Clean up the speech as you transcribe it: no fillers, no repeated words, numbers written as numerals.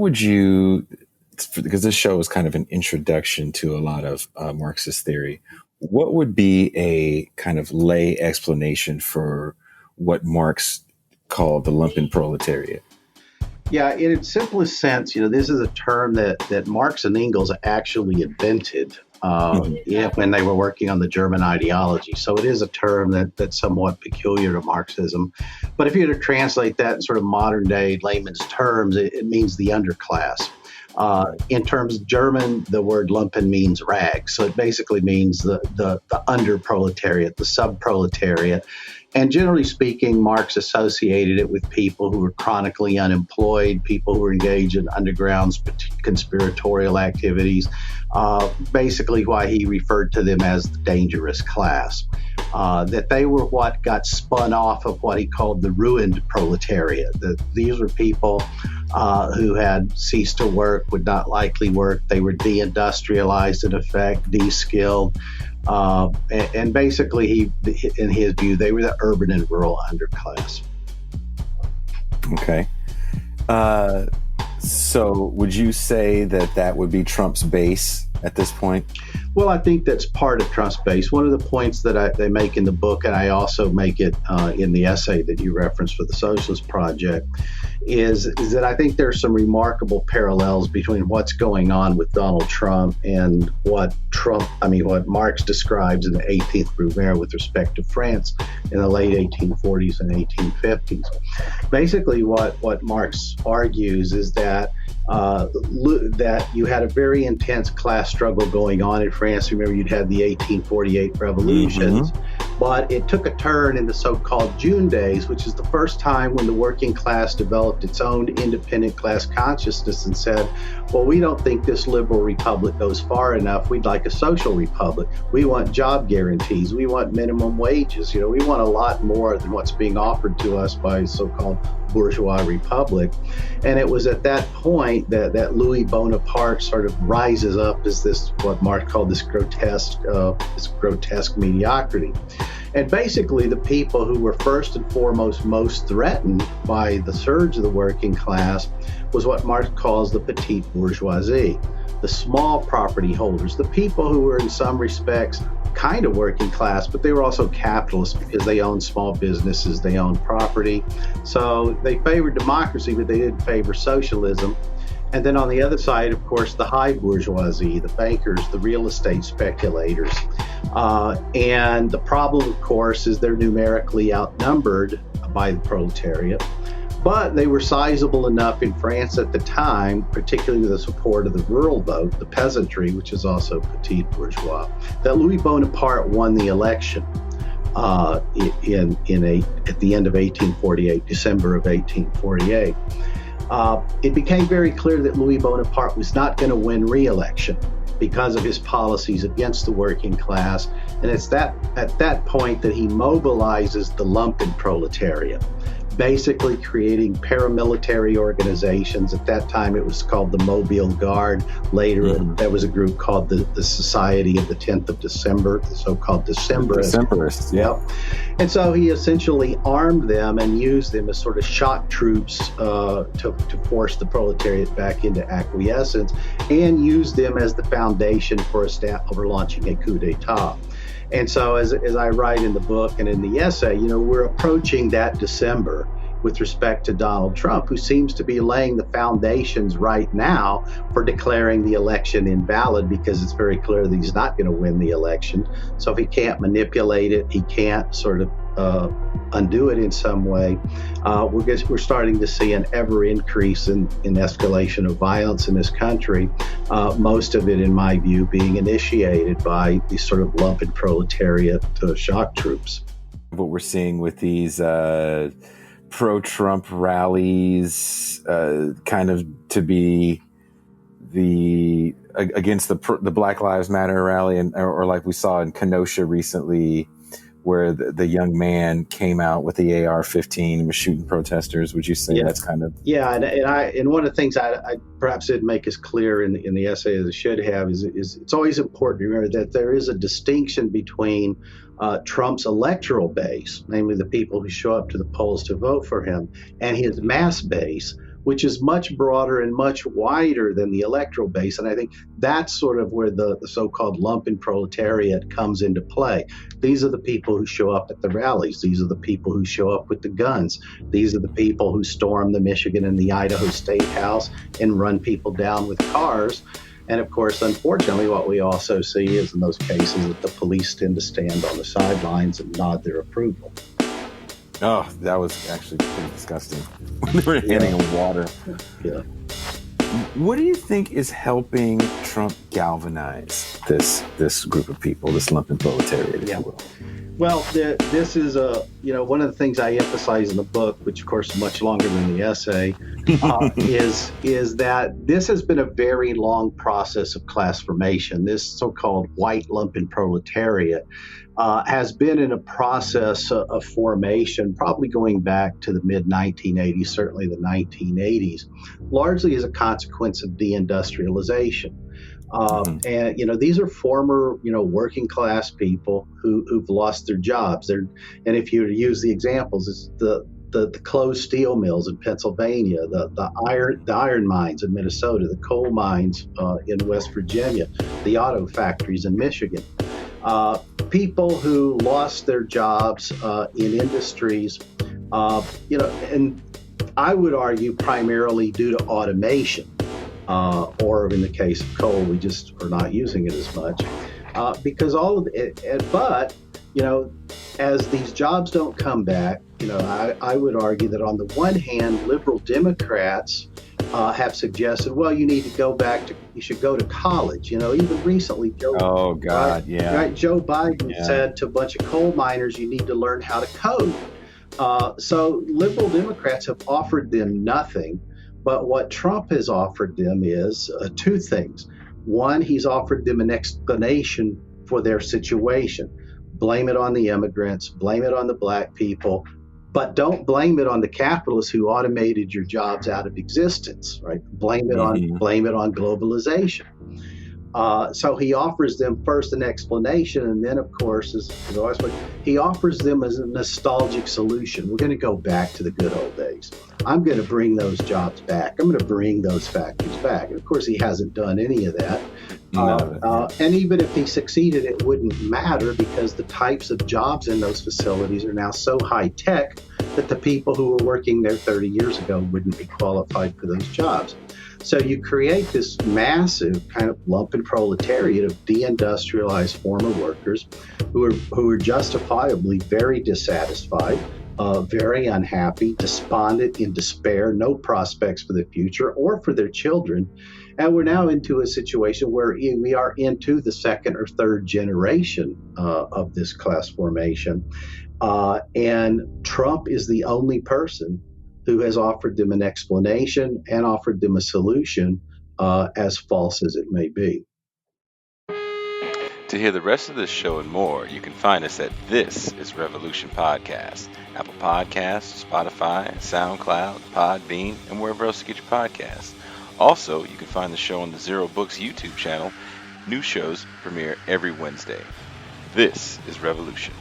would you, because this show is kind of an introduction to a lot of Marxist theory, what would be a kind of lay explanation for what Marx called the lumpen proletariat? Yeah, in its simplest sense, this is a term that Marx and Engels actually invented when they were working on the German ideology. So it is a term that's somewhat peculiar to Marxism. But if you were to translate that in sort of modern day layman's terms, it means the underclass. In terms of German, the word lumpen means rag. So it basically means the under proletariat, the sub-proletariat. And generally speaking, Marx associated it with people who were chronically unemployed, people who were engaged in underground conspiratorial activities, basically why he referred to them as the dangerous class. That they were what got spun off of what he called the ruined proletariat. These were people who had ceased to work, would not likely work. They were deindustrialized, in effect, de-skilled. And basically, in his view, they were the urban and rural underclass. Okay. So would you say that would be Trump's base at this point? Well, I think that's part of Trump's base. One of the points that they make in the book, and I also make it in the essay that you referenced for the Socialist Project, is that I think there's some remarkable parallels between what's going on with Donald Trump and what Marx describes in the 18th Brumaire with respect to France in the late 1840s and 1850s. Basically, what Marx argues is that you had a very intense class struggle going on in France. Remember, you'd had the 1848 revolutions, but it took a turn in the so-called June days, which is the first time when the working class developed its own independent class consciousness and said, well, we don't think this liberal republic goes far enough. We'd like a social republic. We want job guarantees. We want minimum wages. We want a lot more than what's being offered to us by so-called bourgeois republic. And it was at that point that Louis Bonaparte sort of rises up as this, what Marx called this grotesque mediocrity. And basically, the people who were first and foremost most threatened by the surge of the working class was what Marx calls the petite bourgeoisie, the small property holders, the people who were in some respects kind of working class, but they were also capitalists because they owned small businesses, they owned property. So they favored democracy, but they didn't favor socialism. And then on the other side, of course, the high bourgeoisie, the bankers, the real estate speculators. And the problem, of course, is they're numerically outnumbered by the proletariat. But they were sizable enough in France at the time, particularly with the support of the rural vote, the peasantry, which is also petite bourgeois, that Louis Bonaparte won the election at the end of 1848, December of 1848. It became very clear that Louis Bonaparte was not going to win re-election because of his policies against the working class. And it's at that point that he mobilizes the lumpen proletariat, basically creating paramilitary organizations. At that time, it was called the Mobile Guard. Later, there was a group called the Society of the 10th of December, the so-called Decemberists. Decemberists, yeah. And so he essentially armed them and used them as sort of shock troops to force the proletariat back into acquiescence, and used them as the foundation for launching a coup d'etat. And so as I write in the book and in the essay, we're approaching that December with respect to Donald Trump, who seems to be laying the foundations right now for declaring the election invalid, because it's very clear that he's not going to win the election. So if he can't manipulate it, he can't sort of undo it in some way. We're starting to see an ever increase in escalation of violence in this country, most of it, in my view, being initiated by these sort of lumpen proletariat shock troops. What we're seeing with these pro-Trump rallies, kind of to be against the Black Lives Matter rally, or like we saw in Kenosha recently, where the young man came out with the AR-15 and was shooting protesters. Would you say that's kind of... Yeah, and one of the things I perhaps didn't make as clear in the essay as it should have is it's always important to remember that there is a distinction between Trump's electoral base, namely the people who show up to the polls to vote for him, and his mass base, which is much broader and much wider than the electoral base. And I think that's sort of where the so-called lumpen proletariat comes into play. These are the people who show up at the rallies. These are the people who show up with the guns. These are the people who storm the Michigan and the Idaho State House and run people down with cars. And of course, unfortunately, what we also see is in those cases that the police tend to stand on the sidelines and nod their approval. Oh, that was actually pretty disgusting. They were handing them water. Yeah. What do you think is helping Trump galvanize this group of people, this lumpen proletariat, if you will? Well, this is one of the things I emphasize in the book, which of course is much longer than the essay, is that this has been a very long process of class formation. This so-called white lumpen proletariat has been in a process of formation, probably going back to the mid-1980s, certainly the 1980s, largely as a consequence of deindustrialization. And these are former working class people who've lost their jobs. And if you use the examples, it's the closed steel mills in Pennsylvania, the iron mines in Minnesota, the coal mines in West Virginia, the auto factories in Michigan. People who lost their jobs in industries, and I would argue primarily due to automation. Or in the case of coal, we just are not using it as much because all of it. But as these jobs don't come back, I would argue that on the one hand, liberal Democrats have suggested, well, you should go to college. Even recently, Joe Biden said to a bunch of coal miners, you need to learn how to code. So liberal Democrats have offered them nothing. But what Trump has offered them is two things. One, he's offered them an explanation for their situation. Blame it on the immigrants, blame it on the black people, but don't blame it on the capitalists who automated your jobs out of existence, right? Blame it on globalization. So he offers them first an explanation, and then, of course, he offers them as a nostalgic solution. We're going to go back to the good old days. I'm going to bring those jobs back. I'm going to bring those factories back. And of course, he hasn't done any of that. And even if he succeeded, it wouldn't matter because the types of jobs in those facilities are now so high tech that the people who were working there 30 years ago wouldn't be qualified for those jobs. So you create this massive kind of lumpen proletariat of deindustrialized former workers who are justifiably very dissatisfied, very unhappy, despondent, in despair, no prospects for the future or for their children. And we're now into a situation where we are into the second or third generation of this class formation. And Trump is the only person who has offered them an explanation and offered them a solution, as false as it may be. To hear the rest of this show and more, you can find us at This is Revolution Podcast, Apple Podcasts, Spotify, SoundCloud, Podbean, and wherever else you get your podcasts. Also, you can find the show on the Zero Books YouTube channel. New shows premiere every Wednesday. This is Revolution.